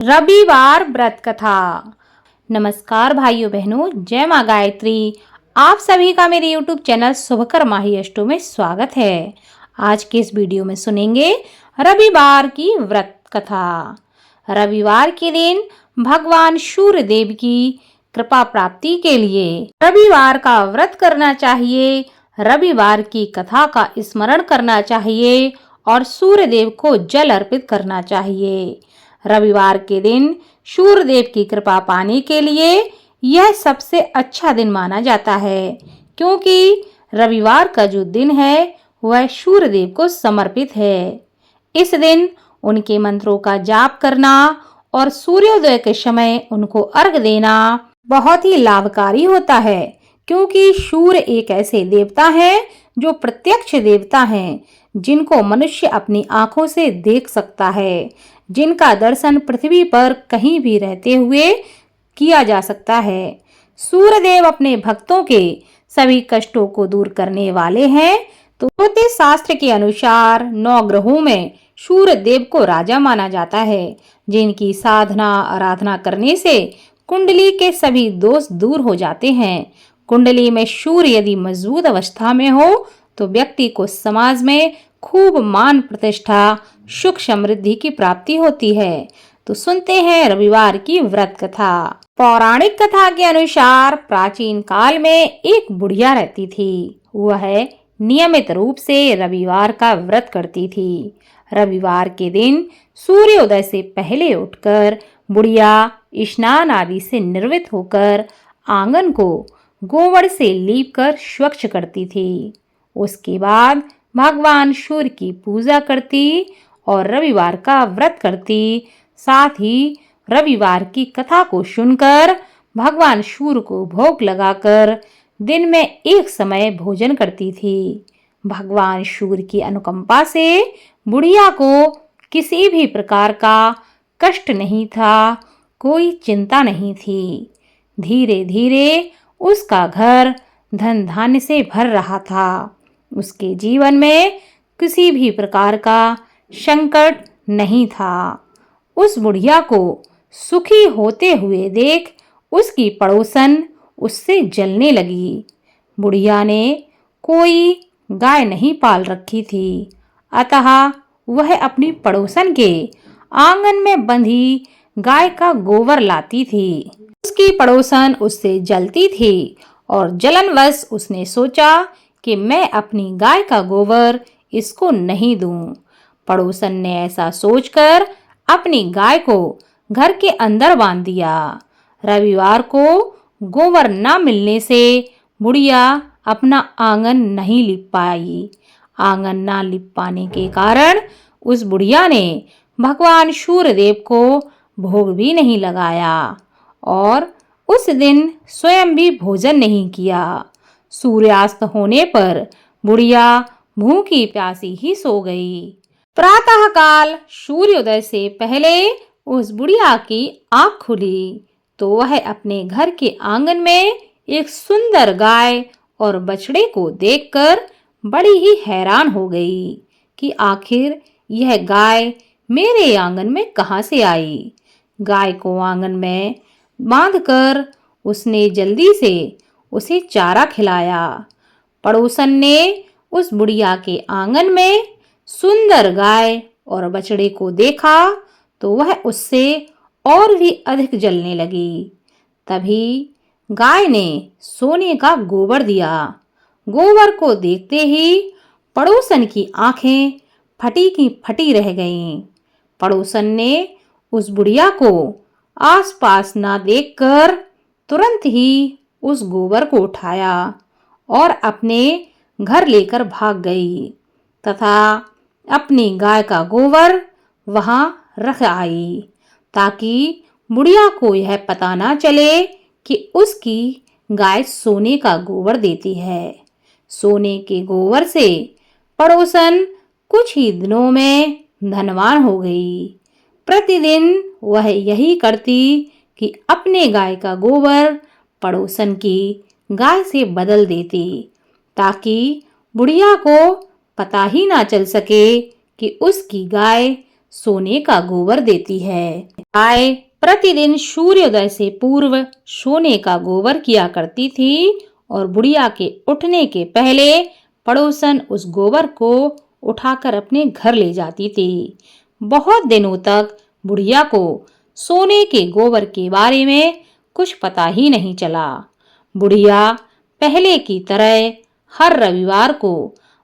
रविवार व्रत कथा। नमस्कार भाइयों बहनों, जय माँ गायत्री। आप सभी का मेरे YouTube चैनल शुभकर माही अष्टो में स्वागत है। आज के इस वीडियो में सुनेंगे रविवार की व्रत कथा। रविवार के दिन भगवान सूर्य देव की कृपा प्राप्ति के लिए रविवार का व्रत करना चाहिए। रविवार की कथा का स्मरण करना चाहिए और सूर्य देव को जल अर्पित करना चाहिए। रविवार के दिन सूर्य देव की कृपा पाने के लिए यह सबसे अच्छा दिन माना जाता है, क्योंकि रविवार का जो दिन है वह सूर्य देव को समर्पित है। इस दिन उनके मंत्रों का जाप करना और सूर्योदय के समय उनको अर्घ देना बहुत ही लाभकारी होता है, क्योंकि सूर्य एक ऐसे देवता हैं जो प्रत्यक्ष देवता हैं, जिनको मनुष्य अपनी आंखों से देख सकता है, जिनका दर्शन पृथ्वी पर कहीं भी रहते हुए किया जा सकता है। सूर्य देव अपने भक्तों के सभी कष्टों को दूर करने वाले हैं। तो ज्योतिष शास्त्र के अनुसार 9 ग्रहों में सूर्य देव को राजा माना जाता है, जिनकी साधना आराधना करने से कुंडली के सभी दोष दूर हो जाते हैं। कुंडली में सूर्य यदि मजबूत अवस्था में हो तो व्यक्ति को समाज में खूब मान प्रतिष्ठा, सुख समृद्धि की प्राप्ति होती है। तो सुनते हैं रविवार की व्रत कथा। पौराणिक कथा के अनुसार प्राचीन काल में एक बुढ़िया रहती थी। वह नियमित रूप से रविवार का व्रत करती थी। रविवार के दिन सूर्योदय से पहले उठकर बुढ़िया स्नान आदि से निर्वृत्त होकर आंगन को गोबर से लीपकर स्वच्छ करती थी। उसके बाद भगवान सूर्य की पूजा करती और रविवार का व्रत करती। साथ ही रविवार की कथा को सुनकर भगवान सूर्य को भोग लगाकर दिन में एक समय भोजन करती थी। भगवान सूर्य की अनुकंपा से बुढ़िया को किसी भी प्रकार का कष्ट नहीं था, कोई चिंता नहीं थी। धीरे धीरे उसका घर धन धान्य से भर रहा था। उसके जीवन में किसी भी प्रकार का संकट नहीं था। उस बुढ़िया को सुखी होते हुए देख उसकी पड़ोसन उससे जलने लगी। बुढ़िया ने कोई गाय नहीं पाल रखी थी, अतः वह अपनी पड़ोसन के आंगन में बंधी गाय का गोबर लाती थी। उसकी पड़ोसन उससे जलती थी और जलनवश उसने सोचा कि मैं अपनी गाय का गोबर इसको नहीं दूं। पड़ोसन ने ऐसा सोचकर अपनी गाय को घर के अंदर बांध दिया। रविवार को गोबर न मिलने से बुढ़िया अपना आंगन नहीं लिप पाई। आंगन न लिप पाने के कारण उस बुढ़िया ने भगवान सूर्य देव को भोग भी नहीं लगाया और उस दिन स्वयं भी भोजन नहीं किया। सूर्यास्त होने पर बुढ़िया भूखी प्यासी ही सो गई। प्रातः काल सूर्योदय से पहले उस बुढ़िया की आंख खुली तो वह अपने घर के आंगन में एक सुंदर गाय और बछड़े को देखकर बड़ी ही हैरान हो गई कि आखिर यह गाय मेरे आंगन में कहां से आई। गाय को आंगन में बांधकर उसने जल्दी से उसे चारा खिलाया। पड़ोसन ने उस बुढ़िया के आंगन में सुंदर गाय और बछड़े को देखा तो वह उससे और भी अधिक जलने लगी। तभी गाय ने सोने का गोबर दिया। गोबर को देखते ही पड़ोसन की आंखें फटी की फटी रह गईं। पड़ोसन ने उस बुढ़िया को आसपास ना देखकर तुरंत ही उस गोबर को उठाया और अपने घर लेकर भाग गई तथा अपनी गाय का गोबर वहां रख आई, ताकि बुढ़िया को यह पता ना चले कि उसकी गाय सोने का गोबर देती है। सोने के गोबर से पड़ोसन कुछ ही दिनों में धनवान हो गई। प्रतिदिन वह यही करती कि अपने गाय का गोबर पड़ोसन की गाय से बदल देती, ताकि बुढ़िया को पता ही ना चल सके कि उसकी गाय सोने का गोबर देती है। गाय प्रतिदिन सूर्योदय से पूर्व सोने का गोबर किया करती थी और बुढ़िया के उठने के पहले पड़ोसन उस गोबर को उठाकर अपने घर ले जाती थी। बहुत दिनों तक बुढ़िया को सोने के गोबर के बारे में कुछ पता ही नहीं चला। बुढ़िया पहले की तरह हर रविवार को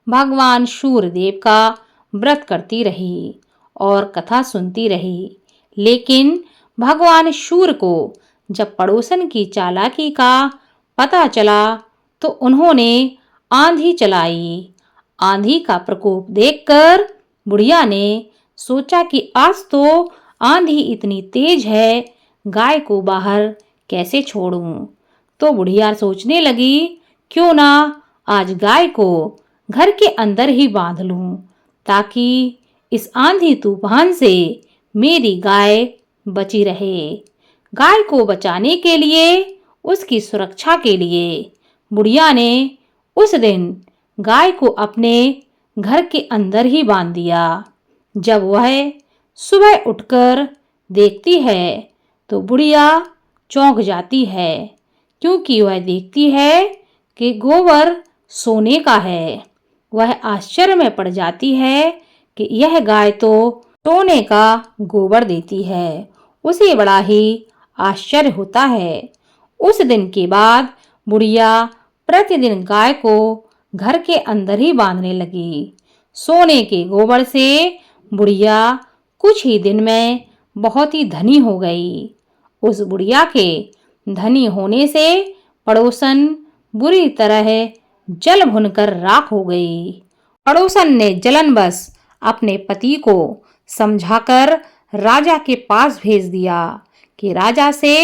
भगवान सूर्यदेव का व्रत करती रही और कथा सुनती रही। लेकिन भगवान सूर्य को जब पड़ोसन की चालाकी का पता चला तो उन्होंने आंधी चलाई। आंधी का प्रकोप देखकर बुढ़िया ने सोचा कि आज तो आंधी इतनी तेज है, गाय को बाहर कैसे छोड़ूं। तो बुढ़िया सोचने लगी, क्यों ना आज गाय को घर के अंदर ही बांध लूं, ताकि इस आंधी तूफान से मेरी गाय बची रहे। गाय को बचाने के लिए, उसकी सुरक्षा के लिए बुढ़िया ने उस दिन गाय को अपने घर के अंदर ही बांध दिया। जब वह सुबह उठकर देखती है तो बुढ़िया चौंक जाती है, क्योंकि वह देखती है कि गोबर सोने का है। वह आश्चर्य में पड़ जाती है कि यह गाय तो सोने का गोबर देती है। उसे बड़ा ही आश्चर्य होता है। उस दिन के बाद बुढ़िया प्रतिदिन गाय को घर के अंदर ही बांधने लगी। सोने के गोबर से बुढ़िया कुछ ही दिन में बहुत ही धनी हो गई। उस बुढ़िया के धनी होने से पड़ोसन बुरी तरह जल भुनकर राख हो गई। पड़ोसन ने जलनवश अपने पति को समझाकर राजा के पास भेज दिया कि राजा से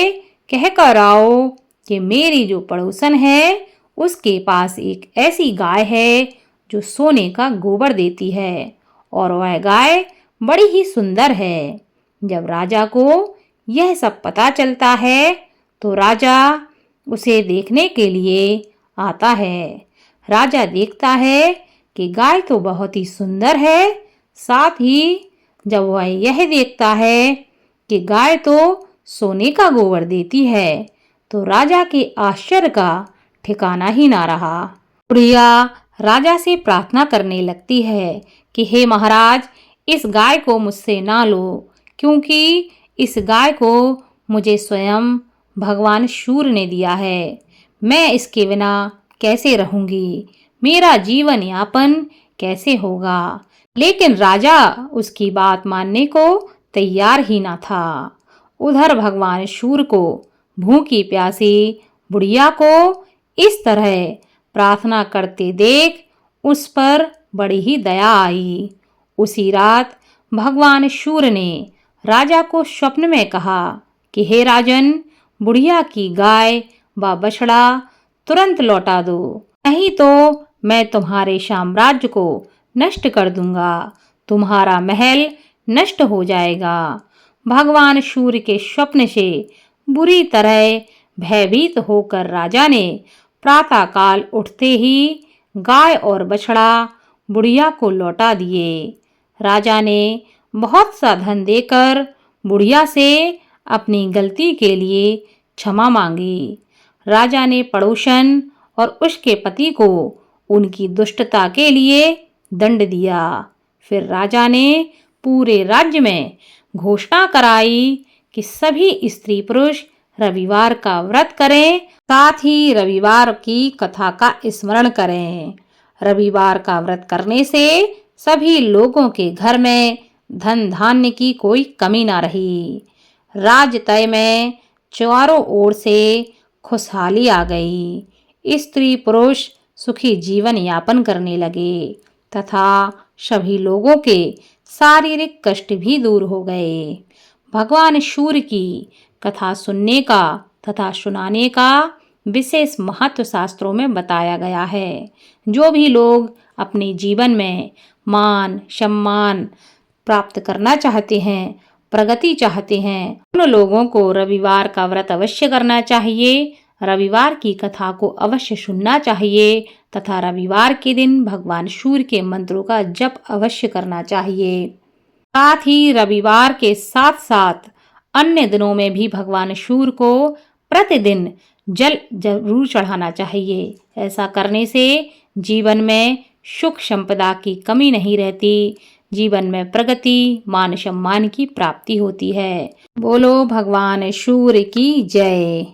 कहकर आओ कि मेरी जो पड़ोसन है उसके पास एक ऐसी गाय है जो सोने का गोबर देती है और वह गाय बड़ी ही सुंदर है। जब राजा को यह सब पता चलता है तो राजा उसे देखने के लिए आता है। राजा देखता है कि गाय तो बहुत ही सुंदर है, साथ ही जब वह यह देखता है कि गाय तो सोने का गोबर देती है तो राजा के आश्चर्य का ठिकाना ही ना रहा। बुढ़िया राजा से प्रार्थना करने लगती है कि हे महाराज, इस गाय को मुझसे ना लो, क्योंकि इस गाय को मुझे स्वयं भगवान सूर्य ने दिया है। मैं इसके बिना कैसे रहूंगी, मेरा जीवन यापन कैसे होगा। लेकिन राजा उसकी बात मानने को तैयार ही ना था। उधर भगवान सूर्य को भूखी प्यासी बुढ़िया को इस तरह प्रार्थना करते देख उस पर बड़ी ही दया आई। उसी रात भगवान सूर्य ने राजा को स्वप्न में कहा कि हे राजन, बुढ़िया की गाय व बछड़ा तुरंत लौटा दो, नहीं तो मैं तुम्हारे साम्राज्य को नष्ट कर दूंगा, तुम्हारा महल नष्ट हो जाएगा। भगवान सूर्य के स्वप्न से बुरी तरह भयभीत होकर राजा ने प्रातःकाल उठते ही गाय और बछड़ा बुढ़िया को लौटा दिए। राजा ने बहुत सा धन देकर बुढ़िया से अपनी गलती के लिए क्षमा मांगी। राजा ने पड़ोसन और उसके पति को उनकी दुष्टता के लिए दंड दिया। फिर राजा ने पूरे राज्य में घोषणा कराई कि सभी स्त्री पुरुष रविवार का व्रत करें, साथ ही रविवार की कथा का स्मरण करें। रविवार का व्रत करने से सभी लोगों के घर में धन धान्य की कोई कमी ना रही। राजतय में चारों ओर से खुशहाली आ गई। स्त्री पुरुष सुखी जीवन यापन करने लगे तथा सभी लोगों के शारीरिक कष्ट भी दूर हो गए। भगवान सूर्य की कथा सुनने का तथा सुनाने का विशेष महत्व शास्त्रों में बताया गया है। जो भी लोग अपने जीवन में मान सम्मान प्राप्त करना चाहते हैं, प्रगति चाहते हैं, उन लोगों को रविवार का व्रत अवश्य करना चाहिए। रविवार की कथा को अवश्य सुनना चाहिए तथा रविवार के दिन भगवान सूर्य के मंत्रों का जप अवश्य करना चाहिए। साथ ही रविवार के साथ साथ अन्य दिनों में भी भगवान सूर्य को प्रतिदिन जल जरूर चढ़ाना चाहिए। ऐसा करने से जीवन में सुख संपदा की कमी नहीं रहती, जीवन में प्रगति, मान सम्मान की प्राप्ति होती है। बोलो भगवान सूर्य की जय।